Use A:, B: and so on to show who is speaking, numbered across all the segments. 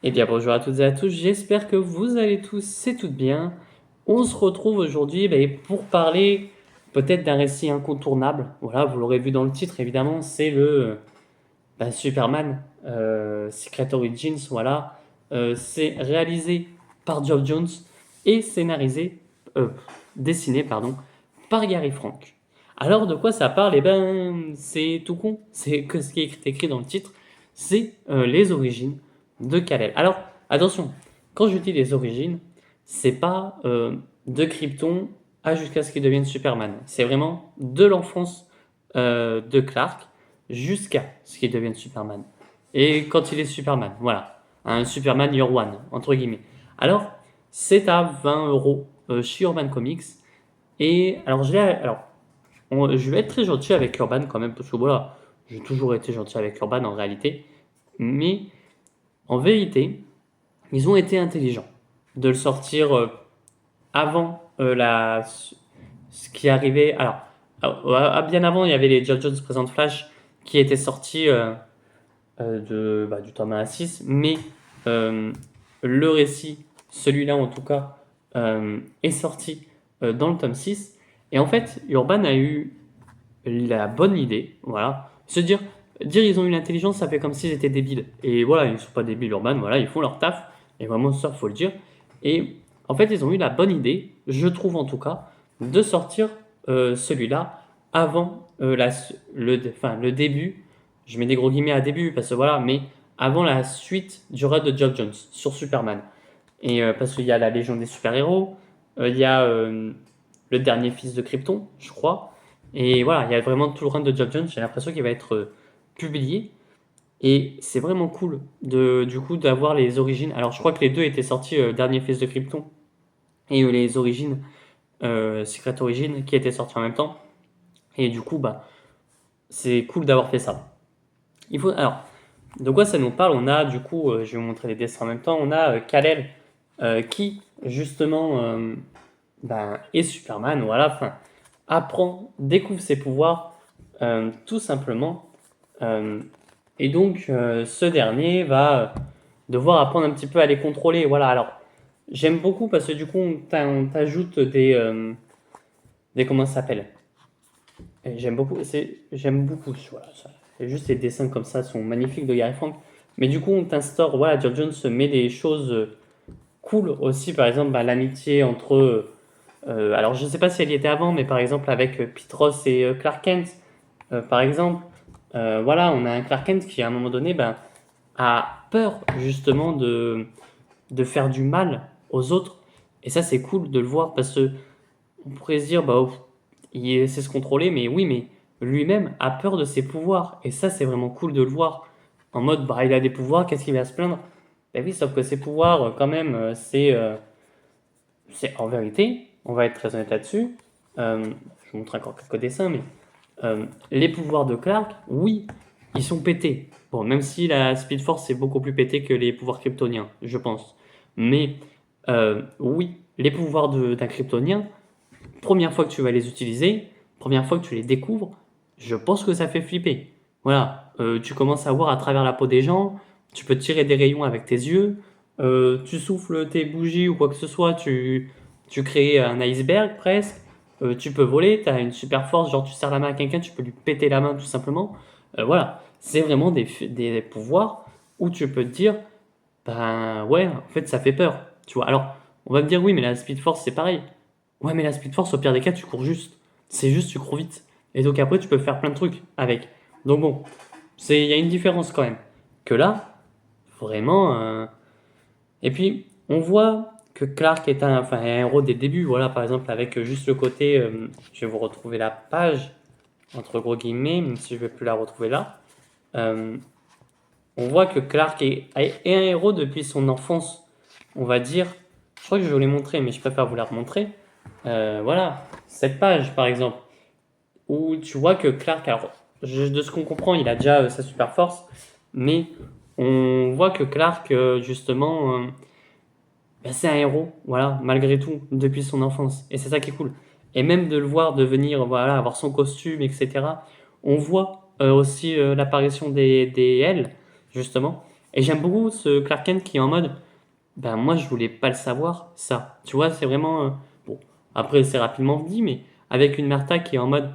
A: Eh bien bonjour à toutes et à tous, j'espère que vous allez tous et toutes bien. On se retrouve aujourd'hui pour parler peut-être d'un récit incontournable. Voilà, vous l'aurez vu dans le titre évidemment, c'est le Superman Secret Origins. Voilà. C'est réalisé par Geoff Jones et scénarisé, euh, dessiné pardon, par Gary Frank. Alors de quoi ça parle? Eh ben c'est tout con, c'est que ce qui est écrit dans le titre, c'est les origines de Kal-El. Alors attention, quand je dis les origines, c'est pas de Krypton à jusqu'à ce qu'il devienne Superman. C'est vraiment de l'enfance de Clark jusqu'à ce qu'il devienne Superman. Et quand il est Superman, voilà. Un Superman Year One, entre guillemets. Alors, c'est à 20 € chez Urban Comics. Et alors, je vais être très gentil avec Urban quand même, parce que voilà, j'ai toujours été gentil avec Urban en réalité. Mais en vérité, ils ont été intelligents de le sortir avant ce qui arrivait. Alors, bien avant, il y avait les Geoff Jones Present Flash qui étaient sortis du tome 1 à 6, mais euh, le récit, celui-là en tout cas, est sorti dans le tome 6. Et en fait, Urban a eu la bonne idée, voilà, dire ils ont eu l'intelligence, ça fait comme s'ils étaient débiles. Et voilà, ils ne sont pas débiles, Urban, voilà, ils font leur taf, et vraiment ça, faut le dire. Et en fait, ils ont eu la bonne idée, je trouve en tout cas, de sortir celui-là avant le début, je mets des gros guillemets à début, parce que voilà, mais avant la suite du run de Geoff Jones sur Superman. Et parce qu'il y a la Légion des super-héros, il y a le dernier fils de Krypton, je crois, et voilà, il y a vraiment tout le run de Geoff Jones, j'ai l'impression qu'il va être publié. Et c'est vraiment cool du coup d'avoir les origines. Alors je crois que les deux étaient sortis, Dernier Fils de Krypton et les origines, Secret Origins, qui étaient sortis en même temps. Et du coup, c'est cool d'avoir fait ça. Alors, de quoi ça nous parle? On a du coup, je vais vous montrer les dessins en même temps, on a Kal-El qui justement est Superman, voilà, enfin, découvre ses pouvoirs tout simplement. Euh, et donc, ce dernier va devoir apprendre un petit peu à les contrôler. Voilà, alors, j'aime beaucoup parce que du coup, on t'ajoute des. Comment ça s'appelle? J'aime beaucoup, voilà, ça. Et juste les dessins comme ça sont magnifiques de Gary Frank. Mais du coup, on t'instaure, voilà, Geoff Jones met des choses cool aussi, par exemple, l'amitié entre. Alors, je ne sais pas si elle y était avant, mais par exemple, avec Pete Ross et Clark Kent, par exemple. Voilà, on a un Clark Kent qui, à un moment donné, a peur justement de faire du mal aux autres. Et ça, c'est cool de le voir parce que on pourrait se dire, il sait se contrôler, mais oui, mais lui-même a peur de ses pouvoirs. Et ça, c'est vraiment cool de le voir. En mode, il a des pouvoirs, qu'est-ce qu'il va se plaindre? Ben oui, sauf que ses pouvoirs, quand même, c'est en vérité, on va être très honnête là-dessus. Je vous montre encore quelques dessins, mais les pouvoirs de Clark, oui, ils sont pétés. Bon, même si la Speed Force est beaucoup plus pété que les pouvoirs kryptoniens, je pense. Mais oui, les pouvoirs d'un kryptonien, première fois que tu vas les utiliser, première fois que tu les découvres, je pense que ça fait flipper. Voilà, tu commences à voir à travers la peau des gens, tu peux tirer des rayons avec tes yeux, tu souffles tes bougies ou quoi que ce soit, tu crées un iceberg presque, tu peux voler, tu as une super force, genre tu serres la main à quelqu'un, tu peux lui péter la main tout simplement. Voilà, c'est vraiment des pouvoirs où tu peux te dire, ben ouais, en fait ça fait peur. Tu vois, alors on va me dire oui, mais la Speed Force c'est pareil. Ouais, mais la Speed Force, au pire des cas, tu cours juste. C'est juste, tu cours vite. Et donc après, tu peux faire plein de trucs avec. Donc bon, il y a une différence quand même. Que là, vraiment. Et puis, on voit que Clark est un héros des débuts. Voilà, par exemple, avec juste le côté. Je vais vous retrouver la page, entre gros guillemets, même si je ne vais plus la retrouver là. Euh, on voit que Clark est un héros depuis son enfance, on va dire. Je crois que je vais vous les montrer, mais je préfère vous la remontrer. Voilà, cette page par exemple, où tu vois que Clark, alors de ce qu'on comprend, il a déjà sa super force, mais on voit que Clark, justement, c'est un héros, voilà, malgré tout, depuis son enfance. Et c'est ça qui est cool. Et même de le voir devenir, voilà, avoir son costume, etc., on voit aussi l'apparition des L, justement. Et j'aime beaucoup ce Clark Kent qui est en mode, ben moi je voulais pas le savoir, ça. Tu vois, c'est vraiment, bon, après c'est rapidement dit, mais avec une Martha qui est en mode,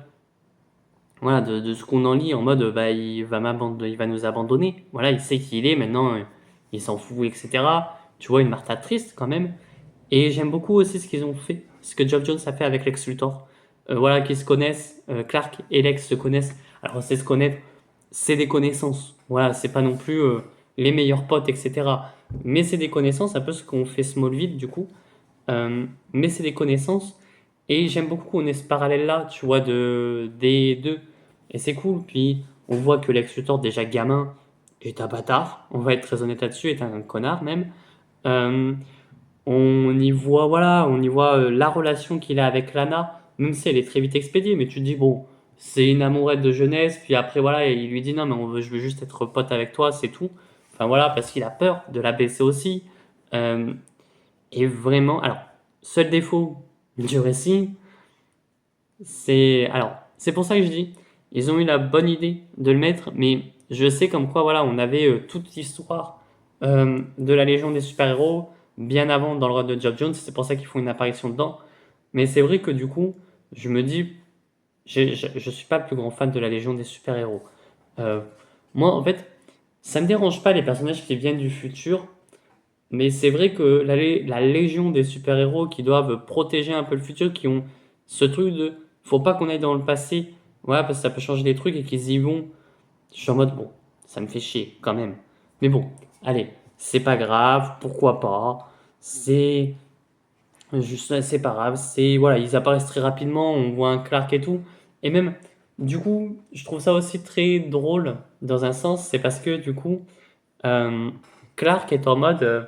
A: voilà, de ce qu'on en lit, en mode, bah il va nous abandonner. Voilà, il sait qui il est, maintenant, il s'en fout, etc. Tu vois, une Martha triste quand même. Et j'aime beaucoup aussi ce qu'ils ont fait, ce que Geoff Jones a fait avec Lex Luthor. Voilà, qu'ils se connaissent, Clark et Lex se connaissent. Alors, c'est se connaître, c'est des connaissances. Voilà, c'est pas non plus les meilleurs potes, etc. Mais c'est des connaissances, un peu ce qu'on fait Smallville, du coup. Mais c'est des connaissances. Et j'aime beaucoup qu'on ait ce parallèle-là, tu vois, des deux. Et c'est cool. Puis, on voit que Lex Luthor, déjà gamin, est un bâtard. On va être très honnête là-dessus, est un connard même. Euh, on y voit, voilà, on y voit la relation qu'il a avec Lana, même si elle est très vite expédiée, mais tu te dis, bon, c'est une amourette de jeunesse, puis après, voilà, il lui dit, non, mais je veux juste être pote avec toi, c'est tout. Enfin, voilà, parce qu'il a peur de la baisser aussi. Euh, et vraiment, alors, seul défaut du récit, c'est pour ça que je dis, ils ont eu la bonne idée de le mettre, mais je sais comme quoi, voilà, on avait toute l'histoire de la Légion des super-héros bien avant dans le rôle de Geoff Jones, c'est pour ça qu'ils font une apparition dedans. Mais c'est vrai que du coup, je me dis, je suis pas le plus grand fan de la Légion des super-héros. Euh, Moi, en fait, ça me dérange pas les personnages qui viennent du futur, mais c'est vrai que la Légion des super-héros qui doivent protéger un peu le futur, qui ont ce truc de faut pas qu'on aille dans le passé, voilà, parce que ça peut changer des trucs et qu'ils y vont. Je suis en mode bon, ça me fait chier quand même. Mais bon, allez, c'est pas grave, pourquoi pas. C'est juste, c'est pas grave. C'est voilà, ils apparaissent très rapidement, on voit un Clark et tout. Et même, du coup, je trouve ça aussi très drôle dans un sens, c'est parce que du coup, euh, Clark est en mode.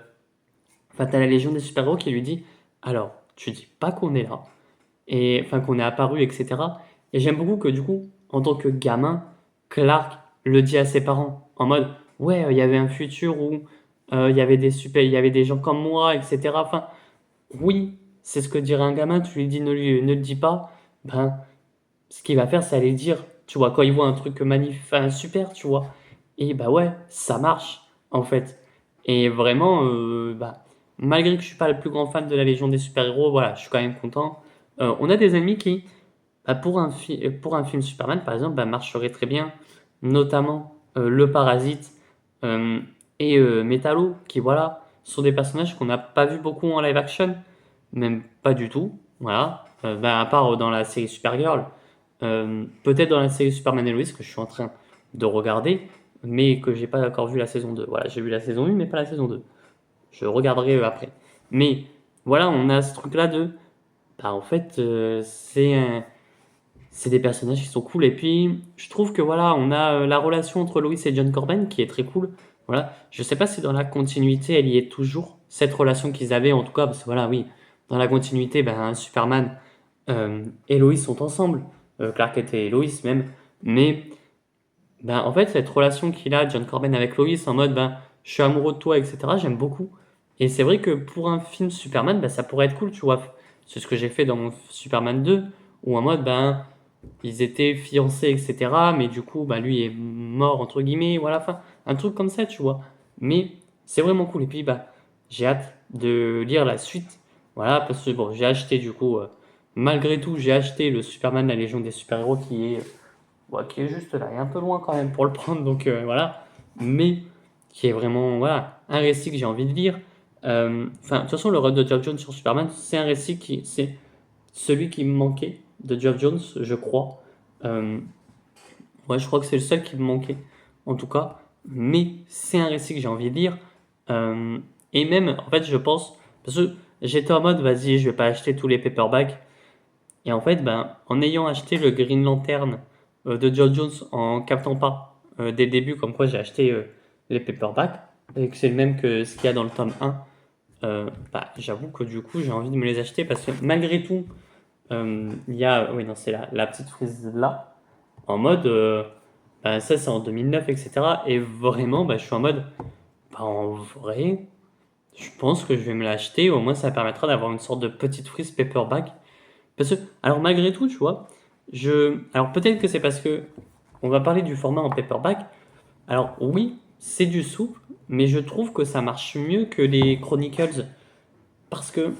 A: Enfin, t'as la Légion des super-héros qui lui dit alors, tu dis pas qu'on est là, et enfin qu'on est apparu, etc. Et j'aime beaucoup que du coup, en tant que gamin, Clark le dit à ses parents en mode ouais, il y avait un futur où il y avait des gens comme moi, etc. Enfin, oui, c'est ce que dirait un gamin. Tu lui dis ne le dis pas. Ben, ce qu'il va faire, c'est aller dire, tu vois, quand il voit un truc enfin, super, tu vois. Et bah ouais, ça marche, en fait. Et vraiment, bah, malgré que je suis pas le plus grand fan de la Légion des super-héros, voilà, je suis quand même content. On a des ennemis qui, bah, pour un film Superman, par exemple, bah, marcheraient très bien, notamment le Parasite et Metallo, qui, voilà, sont des personnages qu'on n'a pas vu beaucoup en live action, même pas du tout, voilà. Bah, à part dans la série Supergirl, peut-être dans la série Superman et Lois que je suis en train de regarder, mais que j'ai pas encore vu la saison 2. Voilà, j'ai vu la saison 1, mais pas la saison 2. Je regarderai après. Mais voilà, on a ce truc-là de. Bah, en fait, c'est des personnages qui sont cool. Et puis, je trouve que voilà, on a la relation entre Lois et John Corben qui est très cool. Voilà, je sais pas si dans la continuité elle y est toujours, cette relation qu'ils avaient en tout cas, parce que voilà, oui, dans la continuité, ben, Superman et Lois sont ensemble, Clark Kent et Lois même, mais ben, en fait, cette relation qu'il a, John Corben avec Lois, en mode ben, je suis amoureux de toi, etc., j'aime beaucoup. Et c'est vrai que pour un film Superman, ben, ça pourrait être cool, tu vois. C'est ce que j'ai fait dans mon Superman 2, où en mode ben, ils étaient fiancés, etc., mais du coup, ben, lui est mort, entre guillemets, voilà, enfin, un truc comme ça, tu vois. Mais c'est vraiment cool. Et puis, bah, j'ai hâte de lire la suite, voilà, parce que bon, j'ai acheté du coup, malgré tout, j'ai acheté le Superman, la Légion des super-héros qui est ouais, qui est juste là, il est un peu loin quand même pour le prendre, donc voilà, mais qui est vraiment voilà, un récit que j'ai envie de lire. Enfin, de toute façon, le run de Geoff Jones sur Superman, c'est un récit qui, c'est celui qui me manquait de Geoff Jones, je crois. Euh, ouais, je crois que c'est le seul qui me manquait, en tout cas, mais c'est un récit que j'ai envie de lire. Euh, et même, en fait, je pense, parce que j'étais en mode, vas-y, je vais pas acheter tous les paperbacks, et en fait, ben, en ayant acheté le Green Lantern de Geoff Jones en captant pas dès le début, comme quoi j'ai acheté les paperbacks, et que c'est le même que ce qu'il y a dans le tome 1, bah, j'avoue que du coup j'ai envie de me les acheter parce que malgré tout, il y a, oui non c'est la petite frise là, en mode, bah, ça c'est en 2009, etc. Et vraiment, bah, je suis en mode, bah, en vrai, je pense que je vais me l'acheter, au moins ça permettra d'avoir une sorte de petite frise paperback parce que, alors malgré tout, tu vois, alors peut-être que c'est parce que on va parler du format en paperback. Alors oui, c'est du souple, mais je trouve que ça marche mieux que les Chronicles. Parce que,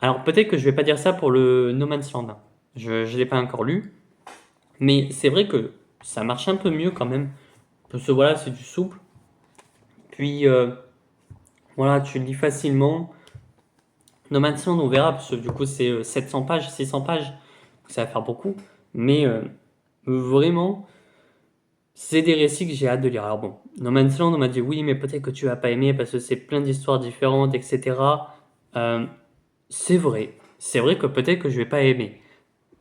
A: alors peut-être que je vais pas dire ça pour le No Man's Land, hein. Je ne l'ai pas encore lu, mais c'est vrai que ça marche un peu mieux quand même. Parce que voilà, c'est du souple. Puis voilà, tu le lis facilement. No Man's Land, on verra, parce que du coup c'est 700 pages, 600 pages, ça va faire beaucoup. Mais vraiment, c'est des récits que j'ai hâte de lire. Alors bon, No Man's Land, on m'a dit oui, mais peut-être que tu vas pas aimer parce que c'est plein d'histoires différentes, etc. Euh, c'est vrai que peut-être que je vais pas aimer.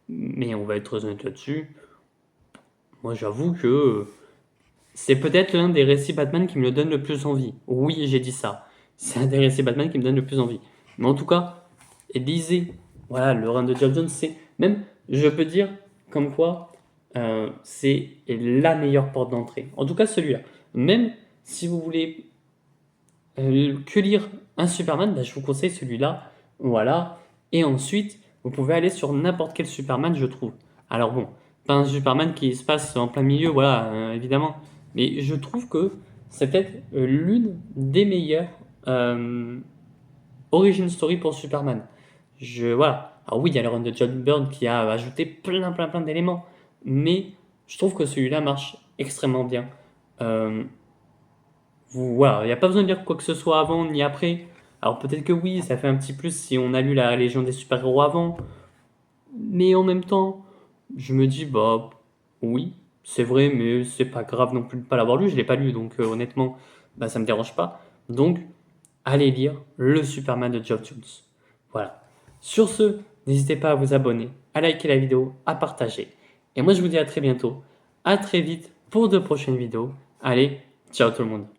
A: Mais on va être honnête là-dessus. Moi, j'avoue que c'est peut-être l'un des récits Batman qui me le donne le plus envie. Oui, j'ai dit ça. C'est un des récits Batman qui me donne le plus envie. Mais en tout cas, lisez. Voilà, le run de Geoff Jones, c'est même, je peux dire, comme quoi, c'est la meilleure porte d'entrée. En tout cas, celui-là. Même si vous voulez que lire un Superman, bah, je vous conseille celui-là. Voilà. Et ensuite, vous pouvez aller sur n'importe quel Superman, je trouve. Alors bon, pas un Superman qui se passe en plein milieu, voilà, évidemment. Mais je trouve que c'est peut-être l'une des meilleures origin story pour Superman. Voilà. Alors oui, il y a le run de John Byrne qui a ajouté plein d'éléments. Mais je trouve que celui-là marche extrêmement bien. Euh, voilà, il n'y a pas besoin de lire quoi que ce soit avant ni après. Alors peut-être que oui, ça fait un petit plus si on a lu la Légion des super-héros avant. Mais en même temps, je me dis, bah oui, c'est vrai, mais c'est pas grave non plus de pas l'avoir lu. Je l'ai pas lu, donc honnêtement, bah, ça me dérange pas. Donc, allez lire le Superman de Geoff Jones. Voilà. Sur ce, n'hésitez pas à vous abonner, à liker la vidéo, à partager. Et moi, je vous dis à très bientôt. À très vite pour de prochaines vidéos. Allez, ciao tout le monde.